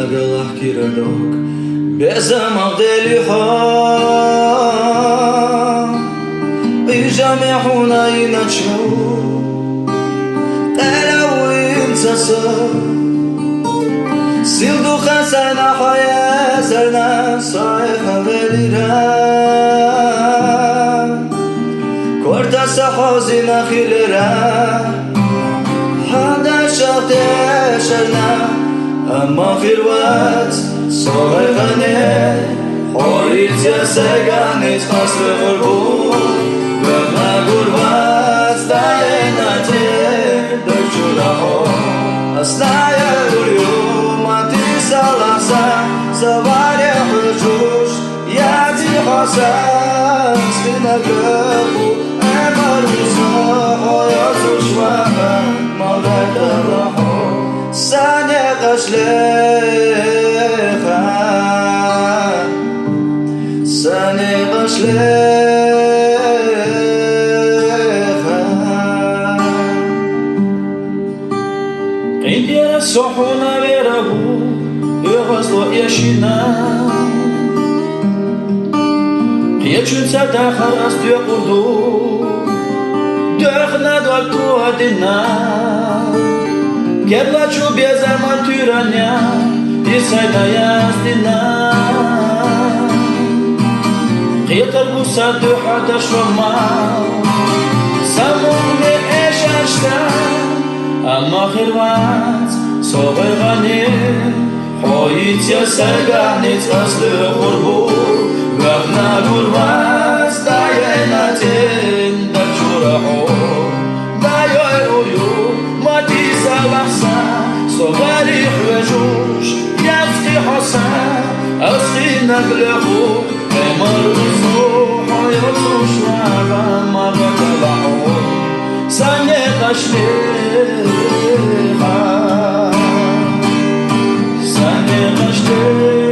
Галах кирадок безамах делиха Ижамехуна иначу Элауин саса Силду хасайна хая зарна Сайха велира Корта сахозина хилера Хада шахте шарна Amma khirvat soğayğane Horit yaseganet faslı vurbu Gövna gurvat dayenate Dökçula o Asnaya uryum Ati salasa Savarya hırcuş Yati hasan Svina göbu Emar uzo Hoyotuş vaka Maldayda raho Sane qashlecha Sane qashlecha Indira sohuna verahu Yevazlo yeshina Qiyachunsa dakhar astu qurdu Dökhna daltu adina Gerlaču bjezama tyranja Isajna jazdina Qiytar gusa duhata shoma Samun me eshashta Amma khirvat soğayğane Hoyit yaseganet aslı qurbu Gavna gurvat dayenatin Dakçuraho Dayoy uyu Matiza lahsa Sovarih vejush Yatki hasan Asri naglehu Emar uzu Hayotush Vava Marata lahu Sane qashlecha Sane qashlecha